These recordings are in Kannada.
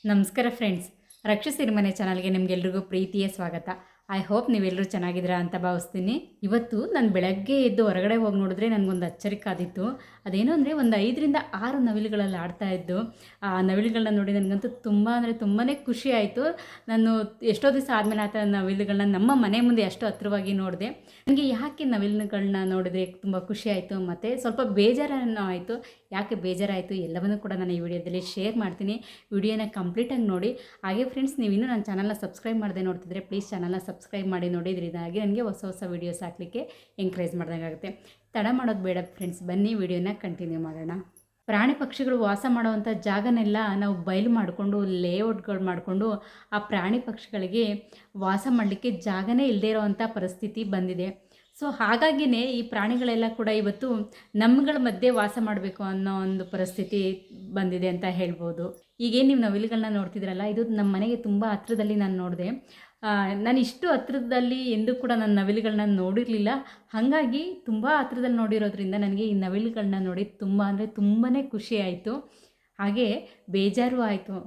ನಮಸ್ಕಾರ ಫ್ರೆಂಡ್ಸ್, ರಕ್ಷಿಸ್ ಸಿರಿಮನೆ ಚಾನಲ್ಗೆ ನಿಮಗೆಲ್ರಿಗೂ ಪ್ರೀತಿಯ ಸ್ವಾಗತ. ಐ ಹೋಪ್ ನೀವೆಲ್ಲರೂ ಚೆನ್ನಾಗಿದ್ದೀರಾ ಅಂತ ಭಾವಿಸ್ತೀನಿ. ಇವತ್ತು ನಾನು ಬೆಳಗ್ಗೆ ಎದ್ದು ಹೊರಗಡೆ ಹೋಗಿ ನೋಡಿದ್ರೆ ನನಗೊಂದು ಅಚ್ಚರಿ ಕಾದಿತ್ತು. ಅದೇನು ಅಂದರೆ ಒಂದು 5ರಿಂದ 6 ನವಿಲುಗಳಲ್ಲಿ ಆಡ್ತಾ ಇದ್ದು. ಆ ನವಿಲುಗಳನ್ನ ನೋಡಿ ನನಗಂತೂ ತುಂಬ ಅಂದರೆ ತುಂಬಾ ಖುಷಿ ಆಯಿತು. ನಾನು ಎಷ್ಟೋ ದಿವಸ ಆದಮೇಲೆ ಆ ಥರ ನವಿಲುಗಳನ್ನ ನಮ್ಮ ಮನೆ ಮುಂದೆ ಅಷ್ಟು ಹತ್ತಿರವಾಗಿ ನೋಡಿದೆ. ನನಗೆ ಯಾಕೆ ನವಿಲುಗಳನ್ನ ನೋಡಿದ್ರೆ ತುಂಬ ಖುಷಿ ಆಯಿತು ಮತ್ತು ಸ್ವಲ್ಪ ಬೇಜಾರನ್ನು ಆಯಿತು. ಯಾಕೆ ಬೇಜಾರಾಯಿತು ಎಲ್ಲವನ್ನೂ ಕೂಡ ನಾನು ಈ ವಿಡಿಯೋದಲ್ಲಿ ಶೇರ್ ಮಾಡ್ತೀನಿ. ವಿಡಿಯೋನ ಕಂಪ್ಲೀಟಾಗಿ ನೋಡಿ. ಹಾಗೆ ಫ್ರೆಂಡ್ಸ್, ನೀವು ಇನ್ನೂ ನನ್ನ ಚಾನಲ್ನ ಸಬ್ಸ್ಕ್ರೈಬ್ ಮಾಡದೆ ನೋಡ್ತಿದ್ರೆ ಪ್ಲೀಸ್ ಚಾನಲ್ನ ಸಬ್ಸ್ಕ್ರೈಬ್ ಮಾಡಿ ನೋಡಿದ್ರಿಂದಾಗಿ ನನಗೆ ಹೊಸ ಹೊಸ ವೀಡಿಯೋಸ್ ಹಾಕಲಿಕ್ಕೆ ಎಂಕರೇಜ್ ಮಾಡ್ದಂಗಾಗುತ್ತೆ. ತಡ ಮಾಡೋದು ಬೇಡ ಫ್ರೆಂಡ್ಸ್, ಬನ್ನಿ ವಿಡಿಯೋನ ಕಂಟಿನ್ಯೂ ಮಾಡೋಣ. ಪ್ರಾಣಿ ಪಕ್ಷಿಗಳು ವಾಸ ಮಾಡುವಂಥ ಜಾಗನೆಲ್ಲ ನಾವು ಬಯಲು ಮಾಡಿಕೊಂಡು ಲೇಔಟ್ಗಳು ಮಾಡಿಕೊಂಡು ಆ ಪ್ರಾಣಿ ಪಕ್ಷಿಗಳಿಗೆ ವಾಸ ಮಾಡಲಿಕ್ಕೆ ಜಾಗನೇ ಇಲ್ಲದೇ ಇರೋವಂಥ ಪರಿಸ್ಥಿತಿ ಬಂದಿದೆ. ಸೊ ಹಾಗಾಗಿಯೇ ಈ ಪ್ರಾಣಿಗಳೆಲ್ಲ ಕೂಡ ಇವತ್ತು ನಮ್ಮಗಳ ಮಧ್ಯೆ ವಾಸ ಮಾಡಬೇಕು ಅನ್ನೋ ಒಂದು ಪರಿಸ್ಥಿತಿ ಬಂದಿದೆ ಅಂತ ಹೇಳ್ಬೋದು. ಈಗೇನು ನೀವು ನವಿಲುಗಳನ್ನ ನೋಡ್ತಿದ್ರಲ್ಲ, ಇದು ನಮ್ಮ ಮನೆಗೆ ತುಂಬ ಹತ್ರದಲ್ಲಿ ನಾನು ನೋಡಿದೆ. ನಾನು ಇಷ್ಟು ಹತ್ರದಲ್ಲಿ ಎಂದೂ ಕೂಡ ನಾನು ನವಿಲುಗಳನ್ನ ನೋಡಿರಲಿಲ್ಲ. ಹಾಗಾಗಿ ತುಂಬ ಹತ್ರದಲ್ಲಿ ನೋಡಿರೋದ್ರಿಂದ ನನಗೆ ಈ ನವಿಲುಗಳನ್ನ ನೋಡಿ ತುಂಬ ಅಂದರೆ ತುಂಬಾ ಖುಷಿ ಆಯಿತು. ಹಾಗೆ ಬೇಜಾರು ಆಯಿತು.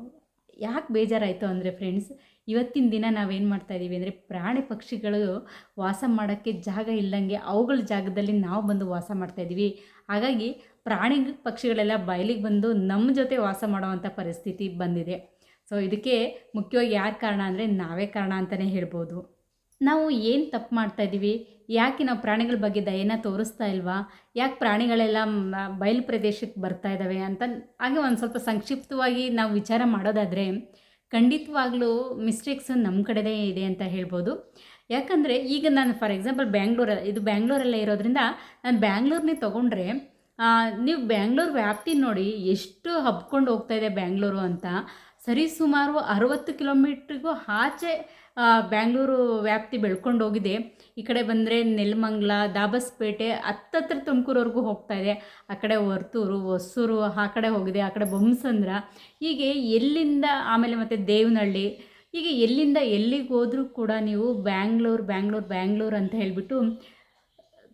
ಯಾಕೆ ಬೇಜಾರಾಯಿತು ಅಂದರೆ ಫ್ರೆಂಡ್ಸ್, ಇವತ್ತಿನ ದಿನ ನಾವೇನು ಮಾಡ್ತಾಯಿದ್ದೀವಿ ಅಂದರೆ ಪ್ರಾಣಿ ಪಕ್ಷಿಗಳು ವಾಸ ಮಾಡೋಕ್ಕೆ ಜಾಗ ಇಲ್ಲಂಗೆ ಅವುಗಳ ಜಾಗದಲ್ಲಿ ನಾವು ಬಂದು ವಾಸ ಮಾಡ್ತಾಯಿದ್ದೀವಿ. ಹಾಗಾಗಿ ಪ್ರಾಣಿ ಪಕ್ಷಿಗಳೆಲ್ಲ ಬಯಲಿಗೆ ಬಂದು ನಮ್ಮ ಜೊತೆ ವಾಸ ಮಾಡೋವಂಥ ಪರಿಸ್ಥಿತಿ ಬಂದಿದೆ. ಸೊ ಇದಕ್ಕೆ ಮುಖ್ಯವಾಗಿ ಯಾರು ಕಾರಣ ಅಂದರೆ ನಾವೇ ಕಾರಣ ಅಂತಲೇ ಹೇಳ್ಬೋದು. ನಾವು ಏನು ತಪ್ಪು ಮಾಡ್ತಾಯಿದ್ದೀವಿ? ಯಾಕೆ ನಾವು ಪ್ರಾಣಿಗಳ ಬಗ್ಗೆ ದಯೆನ ತೋರಿಸ್ತಾ ಇಲ್ವಾ? ಯಾಕೆ ಪ್ರಾಣಿಗಳೆಲ್ಲ ಬಯಲು ಪ್ರದೇಶಕ್ಕೆ ಬರ್ತಾ ಇದ್ದಾವೆ ಅಂತ ಹಾಗೆ ಒಂದು ಸ್ವಲ್ಪ ಸಂಕ್ಷಿಪ್ತವಾಗಿ ನಾವು ವಿಚಾರ ಮಾಡೋದಾದರೆ, ಖಂಡಿತವಾಗ್ಲೂ ಮಿಸ್ಟೇಕ್ಸು ನಮ್ಮ ಕಡೆದೇ ಇದೆ ಅಂತ ಹೇಳ್ಬೋದು. ಯಾಕಂದರೆ ಈಗ ನಾನು ಫಾರ್ ಎಕ್ಸಾಂಪಲ್ ಬ್ಯಾಂಗ್ಳೂರಲ್ಲೇ ಇರೋದ್ರಿಂದ ನಾನು ಬ್ಯಾಂಗ್ಳೂರನ್ನೇ ತೊಗೊಂಡ್ರೆ, ನೀವು ಬ್ಯಾಂಗ್ಳೂರು ವ್ಯಾಪ್ತಿ ನೋಡಿ ಎಷ್ಟು ಹಬ್ಕೊಂಡು ಹೋಗ್ತಾಯಿದೆ ಬ್ಯಾಂಗ್ಳೂರು ಅಂತ. ಸರಿಸುಮಾರು 60 ಕಿಲೋಮೀಟ್ರಿಗೂ ಆಚೆ ಬ್ಯಾಂಗ್ಳೂರು ವ್ಯಾಪ್ತಿ ಬೆಳ್ಕೊಂಡು ಹೋಗಿದೆ. ಈ ಕಡೆ ಬಂದರೆ ನೆಲಮಂಗಲ, ದಾಬಸ್ಪೇಟೆ, ಹತ್ತತ್ರ ತುಮಕೂರವರೆಗೂ ಹೋಗ್ತಾಯಿದೆ. ಆ ಕಡೆ ವರ್ತೂರು, ಹೊಸೂರು ಆ ಕಡೆ ಹೋಗಿದೆ. ಆ ಕಡೆ ಬೊಮ್ಮಸಂದ್ರ, ಹೀಗೆ ಎಲ್ಲಿಂದ, ಆಮೇಲೆ ಮತ್ತು ದೇವನಹಳ್ಳಿ, ಹೀಗೆ ಎಲ್ಲಿಂದ ಎಲ್ಲಿಗೆ ಹೋದರೂ ಕೂಡ ನೀವು ಬ್ಯಾಂಗ್ಳೂರು ಅಂತ ಹೇಳಿಬಿಟ್ಟು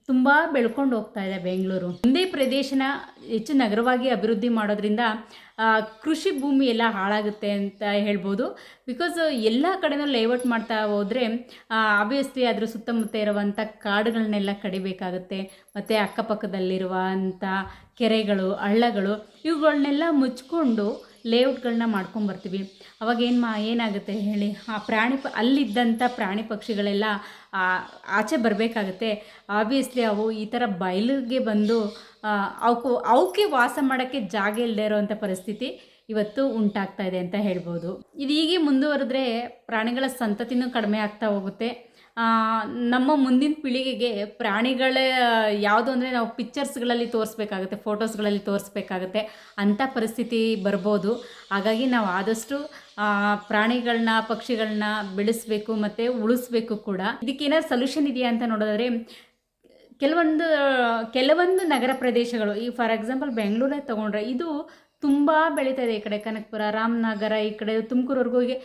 ತುಂಬ ಬೆಳ್ಕೊಂಡು ಹೋಗ್ತಾ ಇದೆ ಬೆಂಗಳೂರು. ಒಂದೇ ಪ್ರದೇಶನ ಹೆಚ್ಚು ನಗರವಾಗಿ ಅಭಿವೃದ್ಧಿ ಮಾಡೋದ್ರಿಂದ ಕೃಷಿ ಭೂಮಿ ಎಲ್ಲ ಹಾಳಾಗುತ್ತೆ ಅಂತ ಹೇಳ್ಬೋದು. ಬಿಕಾಸ್ ಎಲ್ಲ ಕಡೆನೂ ಲೇಔಟ್ ಮಾಡ್ತಾ ಹೋದರೆ ಆಬ್ವಿಯಸ್ಲಿ ಅದ್ರ ಸುತ್ತಮುತ್ತ ಇರುವಂಥ ಕಾಡುಗಳನ್ನೆಲ್ಲ ಕಡಿಬೇಕಾಗುತ್ತೆ. ಮತ್ತು ಅಕ್ಕಪಕ್ಕದಲ್ಲಿರುವಂಥ ಕೆರೆಗಳು, ಹಳ್ಳಗಳು ಇವುಗಳನ್ನೆಲ್ಲ ಮುಚ್ಕೊಂಡು ಲೇಔಟ್ಗಳನ್ನ ಮಾಡ್ಕೊಂಬರ್ತೀವಿ. ಅವಾಗ ಏನಾಗುತ್ತೆ ಹೇಳಿ, ಅಲ್ಲಿದ್ದಂಥ ಪ್ರಾಣಿ ಪಕ್ಷಿಗಳೆಲ್ಲ ಆಚೆ ಬರಬೇಕಾಗತ್ತೆ. ಆಬ್ವಿಯಸ್ಲಿ ಅವು ಈ ಥರ ಬಯಲಿಗೆ ಬಂದು ಅವಕ್ಕೆ ವಾಸ ಮಾಡೋಕ್ಕೆ ಜಾಗ ಇಲ್ಲದೆ ಇರೋವಂಥ ಪರಿಸ್ಥಿತಿ ಇವತ್ತು ಉಂಟಾಗ್ತಾ ಇದೆ ಅಂತ ಹೇಳ್ಬೋದು. ಇದು ಹೀಗೆ ಮುಂದುವರೆದ್ರೆ ಪ್ರಾಣಿಗಳ ಸಂತತಿನೂ ಕಡಿಮೆ ಆಗ್ತಾ ಹೋಗುತ್ತೆ. ನಮ್ಮ ಮುಂದಿನ ಪೀಳಿಗೆಗೆ ಪ್ರಾಣಿಗಳ ಯಾವುದು ಅಂದರೆ ನಾವು ಪಿಕ್ಚರ್ಸ್ಗಳಲ್ಲಿ ತೋರಿಸ್ಬೇಕಾಗುತ್ತೆ, ಫೋಟೋಸ್ಗಳಲ್ಲಿ ತೋರಿಸ್ಬೇಕಾಗುತ್ತೆ, ಅಂಥ ಪರಿಸ್ಥಿತಿ ಬರ್ಬೋದು. ಹಾಗಾಗಿ ನಾವು ಆದಷ್ಟು ಪ್ರಾಣಿಗಳನ್ನ, ಪಕ್ಷಿಗಳನ್ನ ಬೆಳೆಸಬೇಕು ಮತ್ತು ಉಳಿಸ್ಬೇಕು ಕೂಡ. ಇದಕ್ಕೇನಾದ್ರು ಸೊಲ್ಯೂಷನ್ ಇದೆಯಾ ಅಂತ ನೋಡೋದಾದರೆ, ಕೆಲವೊಂದು ನಗರ ಪ್ರದೇಶಗಳು, ಈ ಫಾರ್ ಎಕ್ಸಾಂಪಲ್ ಬೆಂಗಳೂರೇ ತೊಗೊಂಡ್ರೆ ಇದು ತುಂಬ ಬೆಳೀತಾ ಇದೆ. ಈ ಕಡೆ ಕನಕಪುರ, ರಾಮನಗರ, ಈ ಕಡೆ ತುಮಕೂರವರೆಗೂ ಹೀಗೆ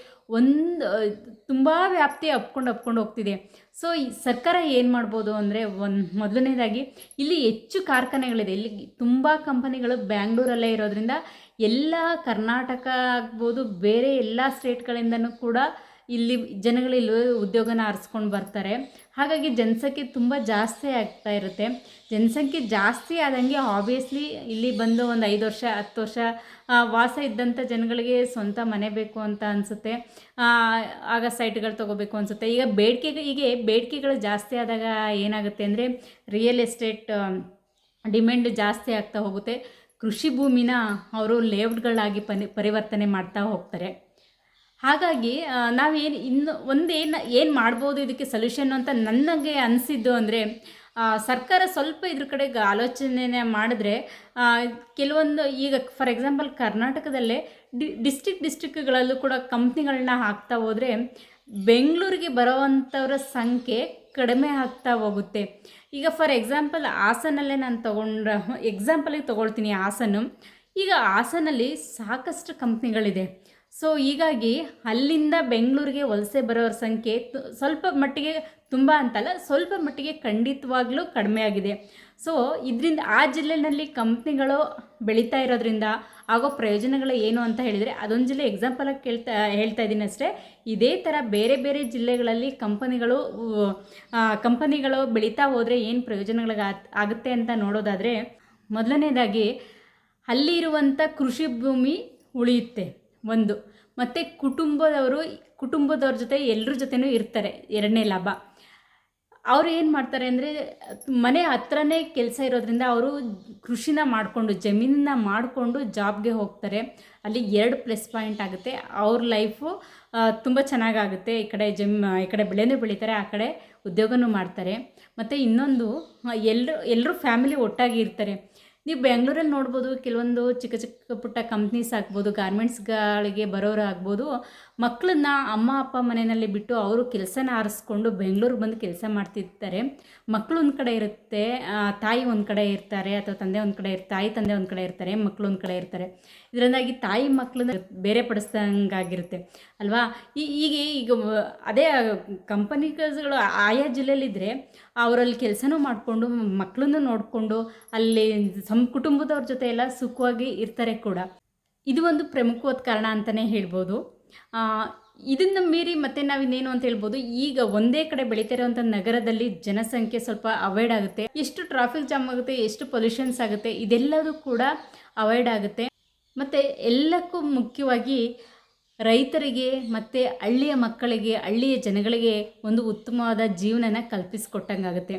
ತುಂಬ ವ್ಯಾಪ್ತಿ ಹಬ್ಕೊಂಡು ಹೋಗ್ತಿದೆ. ಸೊ ಈ ಸರ್ಕಾರ ಏನು ಮಾಡ್ಬೋದು ಅಂದರೆ, ಮೊದಲನೇದಾಗಿ ಇಲ್ಲಿ ಹೆಚ್ಚು ಕಾರ್ಖಾನೆಗಳಿದೆ. ಇಲ್ಲಿ ತುಂಬ ಕಂಪನಿಗಳು ಬ್ಯಾಂಗ್ಳೂರಲ್ಲೇ ಇರೋದ್ರಿಂದ ಎಲ್ಲ ಕರ್ನಾಟಕ ಆಗ್ಬೋದು, ಬೇರೆ ಎಲ್ಲ ಸ್ಟೇಟ್ಗಳಿಂದನೂ ಕೂಡ ಇಲ್ಲಿ ಜನಗಳಿಲ್ಲಿ ಉದ್ಯೋಗನ ಆರಿಸ್ಕೊಂಡು ಬರ್ತಾರೆ. ಹಾಗಾಗಿ ಜನಸಂಖ್ಯೆ ತುಂಬ ಜಾಸ್ತಿ ಆಗ್ತಾ ಇರುತ್ತೆ. ಜನಸಂಖ್ಯೆ ಜಾಸ್ತಿ ಆದಂಗೆ ಆಬ್ವಿಯಸ್ಲಿ ಇಲ್ಲಿ ಬಂದು ಒಂದು 5 ವರ್ಷ 10 ವರ್ಷ ವಾಸ ಇದ್ದಂಥ ಜನಗಳಿಗೆ ಸ್ವಂತ ಮನೆ ಬೇಕು ಅಂತ ಅನಿಸುತ್ತೆ. ಆಗ ಸೈಟ್ಗಳು ತೊಗೋಬೇಕು ಅನಿಸುತ್ತೆ. ಈಗ ಬೇಡಿಕೆಗಳು ಜಾಸ್ತಿ ಆದಾಗ ಏನಾಗುತ್ತೆ ಅಂದರೆ, ರಿಯಲ್ ಎಸ್ಟೇಟ್ ಡಿಮ್ಯಾಂಡ್ ಜಾಸ್ತಿ ಆಗ್ತಾ ಹೋಗುತ್ತೆ. ಕೃಷಿ ಭೂಮಿನ ಅವರು ಲೇಔಟ್ಗಳಾಗಿ ಪರಿವರ್ತನೆ ಮಾಡ್ತಾ ಹೋಗ್ತಾರೆ. ಹಾಗಾಗಿ ಏನು ಮಾಡ್ಬೋದು ಇದಕ್ಕೆ ಸೊಲ್ಯೂಷನ್ ಅಂತ ನನಗೆ ಅನಿಸಿದ್ದು ಅಂದರೆ, ಸರ್ಕಾರ ಸ್ವಲ್ಪ ಇದ್ರ ಕಡೆಗೆ ಆಲೋಚನೆ ಮಾಡಿದ್ರೆ ಕೆಲವೊಂದು, ಈಗ ಫಾರ್ ಎಕ್ಸಾಂಪಲ್ ಕರ್ನಾಟಕದಲ್ಲೇ ಡಿಸ್ಟ್ರಿಕ್ಟ್ಗಳಲ್ಲೂ ಕೂಡ ಕಂಪ್ನಿಗಳನ್ನ ಹಾಕ್ತಾ ಹೋದರೆ ಬೆಂಗಳೂರಿಗೆ ಬರೋವಂಥವ್ರ ಸಂಖ್ಯೆ ಕಡಿಮೆ ಆಗ್ತಾ ಹೋಗುತ್ತೆ. ಈಗ ಫಾರ್ ಎಕ್ಸಾಂಪಲ್ ಹಾಸನಲ್ಲೇ ನಾನು ಎಕ್ಸಾಂಪಲಿಗೆ ತೊಗೊಳ್ತೀನಿ ಹಾಸನ. ಈಗ ಹಾಸನಲ್ಲಿ ಸಾಕಷ್ಟು ಕಂಪ್ನಿಗಳಿದೆ. ಸೊ ಹೀಗಾಗಿ ಅಲ್ಲಿಂದ ಬೆಂಗಳೂರಿಗೆ ವಲಸೆ ಬರೋರ ಸಂಖ್ಯೆ ಸ್ವಲ್ಪ ಮಟ್ಟಿಗೆ, ತುಂಬ ಅಂತಲ್ಲ, ಸ್ವಲ್ಪ ಮಟ್ಟಿಗೆ ಖಂಡಿತವಾಗ್ಲೂ ಕಡಿಮೆ ಆಗಿದೆ. ಸೊ ಇದರಿಂದ ಆ ಜಿಲ್ಲೆಯಲ್ಲಿ ಕಂಪ್ನಿಗಳು ಬೆಳೀತಾ ಇರೋದ್ರಿಂದ ಆಗೋ ಪ್ರಯೋಜನಗಳು ಏನು ಅಂತ ಹೇಳಿದರೆ, ಅದೊಂದು ಜಿಲ್ಲೆ ಎಕ್ಸಾಂಪಲಾಗಿ ಹೇಳ್ತಾ ಇದ್ದೀನಿ ಅಷ್ಟೇ. ಇದೇ ಥರ ಬೇರೆ ಬೇರೆ ಜಿಲ್ಲೆಗಳಲ್ಲಿ ಕಂಪನಿಗಳು ಬೆಳೀತಾ ಹೋದರೆ ಏನು ಆಗುತ್ತೆ ಅಂತ ನೋಡೋದಾದರೆ, ಮೊದಲನೇದಾಗಿ ಅಲ್ಲಿರುವಂಥ ಕೃಷಿ ಭೂಮಿ ಉಳಿಯುತ್ತೆ ಒಂದು, ಮತ್ತು ಕುಟುಂಬದವ್ರ ಜೊತೆ ಎಲ್ಲರ ಜೊತೆನೂ ಇರ್ತಾರೆ. ಎರಡನೇ ಲಾಭ, ಅವರು ಏನು ಮಾಡ್ತಾರೆ ಅಂದರೆ, ಮನೆ ಹತ್ರನೇ ಕೆಲಸ ಇರೋದ್ರಿಂದ ಅವರು ಕೃಷಿನ ಮಾಡಿಕೊಂಡು, ಜಮೀನನ್ನ ಮಾಡಿಕೊಂಡು ಜಾಬ್ಗೆ ಹೋಗ್ತಾರೆ. ಅಲ್ಲಿ 2 ಪ್ಲಸ್ ಪಾಯಿಂಟ್ ಆಗುತ್ತೆ. ಅವ್ರ ಲೈಫು ತುಂಬ ಚೆನ್ನಾಗಾಗುತ್ತೆ. ಈ ಕಡೆ ಬೆಳೆನೂ ಬೆಳೀತಾರೆ, ಆ ಕಡೆ ಉದ್ಯೋಗನೂ ಮಾಡ್ತಾರೆ. ಮತ್ತು ಇನ್ನೊಂದು, ಎಲ್ಲರೂ ಫ್ಯಾಮಿಲಿ ಒಟ್ಟಾಗಿ ಇರ್ತಾರೆ. ನೀವು ಬೆಂಗಳೂರಲ್ಲಿ ನೋಡ್ಬೋದು, ಕೆಲವೊಂದು ಚಿಕ್ಕ ಚಿಕ್ಕ ಪುಟ್ಟ ಕಂಪ್ನೀಸ್ ಆಗ್ಬೋದು, ಗಾರ್ಮೆಂಟ್ಸ್ಗಳಿಗೆ ಬರೋರು ಆಗ್ಬೋದು, ಮಕ್ಕಳನ್ನ ಅಮ್ಮ ಅಪ್ಪ ಮನೆಯಲ್ಲಿ ಬಿಟ್ಟು ಅವರು ಕೆಲಸನ ಆರಿಸ್ಕೊಂಡು ಬೆಂಗಳೂರಿಗೆ ಬಂದು ಕೆಲಸ ಮಾಡ್ತಿರ್ತಾರೆ. ಮಕ್ಕಳು ಒಂದು ಕಡೆ ಇರುತ್ತೆ, ತಾಯಿ ಒಂದು ಕಡೆ ಇರ್ತಾರೆ, ಅಥವಾ ತಂದೆ ಒಂದು ಕಡೆ ತಾಯಿ ತಂದೆ ಒಂದು ಕಡೆ ಇರ್ತಾರೆ, ಮಕ್ಕಳು ಒಂದು ಕಡೆ ಇರ್ತಾರೆ. ಇದರಿಂದಾಗಿ ತಾಯಿ ಮಕ್ಕಳನ್ನ ಬೇರೆ ಪಡಿಸ್ದಂಗಾಗಿರುತ್ತೆ ಅಲ್ವಾ. ಈಗ ಅದೇ ಕಂಪನಿಗಳು ಆಯಾ ಜಿಲ್ಲೆಯಲ್ಲಿದ್ದರೆ ಅವರಲ್ಲಿ ಕೆಲಸನೂ ಮಾಡಿಕೊಂಡು ಮಕ್ಕಳನ್ನು ನೋಡಿಕೊಂಡು ಅಲ್ಲಿ ಕುಟುಂಬದವ್ರ ಜೊತೆ ಎಲ್ಲ ಸುಖವಾಗಿ ಇರ್ತಾರೆ ಕೂಡ. ಇದು ಒಂದು ಪ್ರಮುಖವಾದ ಕಾರಣ ಅಂತಲೇ ಹೇಳ್ಬೋದು. ಇದನ್ನು ಮೀರಿ ಮತ್ತೆ ನಾವಿನ್ನೇನು ಅಂತ ಹೇಳ್ಬೋದು, ಈಗ ಒಂದೇ ಕಡೆ ಬೆಳೀತಿರೋವಂಥ ನಗರದಲ್ಲಿ ಜನಸಂಖ್ಯೆ ಸ್ವಲ್ಪ ಅವಾಯ್ಡ್ ಆಗುತ್ತೆ. ಎಷ್ಟು ಟ್ರಾಫಿಕ್ ಜಾಮ್ ಆಗುತ್ತೆ, ಎಷ್ಟು ಪೊಲ್ಯೂಷನ್ಸ್ ಆಗುತ್ತೆ, ಇದೆಲ್ಲದೂ ಕೂಡ ಅವಾಯ್ಡ್ ಆಗುತ್ತೆ. ಮತ್ತು ಎಲ್ಲಕ್ಕೂ ಮುಖ್ಯವಾಗಿ ರೈತರಿಗೆ ಮತ್ತು ಹಳ್ಳಿಯ ಮಕ್ಕಳಿಗೆ, ಹಳ್ಳಿಯ ಜನಗಳಿಗೆ ಒಂದು ಉತ್ತಮವಾದ ಜೀವನನ ಕಲ್ಪಿಸಿಕೊಟ್ಟಂಗಾಗುತ್ತೆ.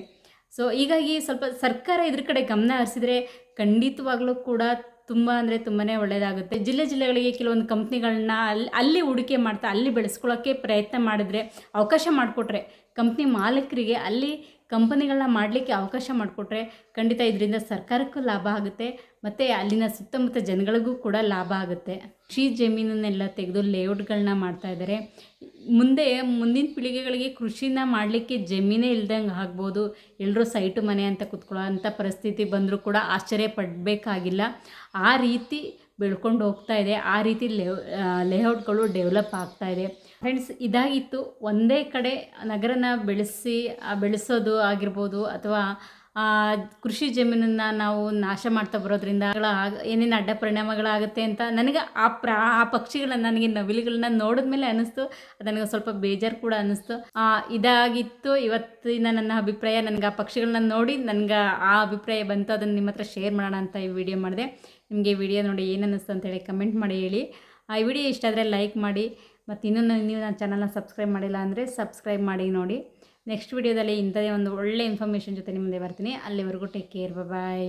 ಸೊ ಹೀಗಾಗಿ ಸ್ವಲ್ಪ ಸರ್ಕಾರ ಇದ್ರ ಕಡೆ ಗಮನ ಹರಿಸಿದರೆ ಖಂಡಿತವಾಗ್ಲೂ ಕೂಡ ತುಂಬ ಅಂದರೆ ತುಂಬಾ ಒಳ್ಳೆಯದಾಗುತ್ತೆ. ಜಿಲ್ಲೆಗಳಿಗೆ ಕೆಲವೊಂದು ಕಂಪ್ನಿಗಳನ್ನ ಅಲ್ಲಿ ಹೂಡಿಕೆ ಮಾಡ್ತಾ ಅಲ್ಲಿ ಬೆಳೆಸ್ಕೊಳ್ಳೋಕ್ಕೆ ಪ್ರಯತ್ನ ಮಾಡಿದ್ರೆ, ಅವಕಾಶ ಮಾಡಿಕೊಟ್ರೆ, ಕಂಪ್ನಿ ಮಾಲೀಕರಿಗೆ ಅಲ್ಲಿ ಕಂಪನಿಗಳನ್ನ ಮಾಡಲಿಕ್ಕೆ ಅವಕಾಶ ಮಾಡಿಕೊಟ್ರೆ ಖಂಡಿತ ಇದರಿಂದ ಸರ್ಕಾರಕ್ಕೂ ಲಾಭ ಆಗುತ್ತೆ, ಮತ್ತು ಅಲ್ಲಿನ ಸುತ್ತಮುತ್ತ ಜನಗಳಿಗೂ ಕೂಡ ಲಾಭ ಆಗುತ್ತೆ. ಕೃಷಿ ಜಮೀನನ್ನೆಲ್ಲ ತೆಗೆದು ಲೇಔಟ್ಗಳನ್ನ ಮಾಡ್ತಾಯಿದ್ದಾರೆ. ಮುಂದಿನ ಪೀಳಿಗೆಗಳಿಗೆ ಕೃಷಿನ ಮಾಡಲಿಕ್ಕೆ ಜಮೀನೇ ಇಲ್ದಂಗೆ ಆಗ್ಬೋದು. ಎಲ್ಲರೂ ಸೈಟು ಮನೆ ಅಂತ ಕೂತ್ಕೊಳ್ಳೋ ಅಂಥ ಪರಿಸ್ಥಿತಿ ಬಂದರೂ ಕೂಡ ಆಶ್ಚರ್ಯ ಪಡಬೇಕಾಗಿಲ್ಲ. ಆ ರೀತಿ ಬೆಳ್ಕೊಂಡು ಹೋಗ್ತಾ ಇದೆ, ಆ ರೀತಿ ಲೇಔಟ್ಗಳು ಡೆವಲಪ್ ಆಗ್ತಾಯಿದೆ. ಫ್ರೆಂಡ್ಸ್, ಇದಾಗಿತ್ತು ಒಂದೇ ಕಡೆ ನಗರನ ಬೆಳೆಸೋದು ಆಗಿರ್ಬೋದು, ಅಥವಾ ಕೃಷಿ ಜಮೀನನ್ನು ನಾವು ನಾಶ ಮಾಡ್ತಾ ಬರೋದ್ರಿಂದ ಏನೇನು ಅಡ್ಡ ಪರಿಣಾಮಗಳಾಗುತ್ತೆ ಅಂತ ನನಗೆ ಆ ಪಕ್ಷಿಗಳನ್ನ, ನನಗೆ ನವಿಲುಗಳನ್ನ ನೋಡಿದ್ಮೇಲೆ ಅನ್ನಿಸ್ತು. ನನಗೆ ಸ್ವಲ್ಪ ಬೇಜಾರು ಕೂಡ ಅನ್ನಿಸ್ತು. ಇದಾಗಿತ್ತು ಇವತ್ತಿನ ನನ್ನ ಅಭಿಪ್ರಾಯ. ನನಗೆ ಆ ಪಕ್ಷಿಗಳನ್ನ ನೋಡಿ ನನಗೆ ಆ ಅಭಿಪ್ರಾಯ ಬಂತು, ಅದನ್ನು ನಿಮ್ಮ ಹತ್ರ ಶೇರ್ ಮಾಡೋಣ ಅಂತ ಈ ವಿಡಿಯೋ ಮಾಡಿದೆ. ನಿಮಗೆ ವಿಡಿಯೋ ನೋಡಿ ಏನು ಅನ್ನಿಸ್ತು ಅಂತೇಳಿ ಕಮೆಂಟ್ ಮಾಡಿ ಹೇಳಿ. ಈ ವಿಡಿಯೋ ಇಷ್ಟ ಆದರೆ ಲೈಕ್ ಮಾಡಿ, ಮತ್ತು ಇನ್ನೂ ನೀವು ನನ್ನ ಚಾನಲ್ನ ಸಬ್ಸ್ಕ್ರೈಬ್ ಮಾಡಿಲ್ಲ ಅಂದರೆ ಸಬ್ಸ್ಕ್ರೈಬ್ ಮಾಡಿ ನೋಡಿ. ನೆಕ್ಸ್ಟ್ ವಿಡಿಯೋದಲ್ಲಿ ಇಂಥದೇ ಒಂದು ಒಳ್ಳೆ ಇನ್ಫಾರ್ಮೇಷನ್ ಜೊತೆ ನಿಮ್ಮ ಮುಂದೆ ಬರ್ತೀನಿ. ಅಲ್ಲಿವರೆಗೂ ಟೇಕ್ ಕೇರ್, ಬಾಯ್.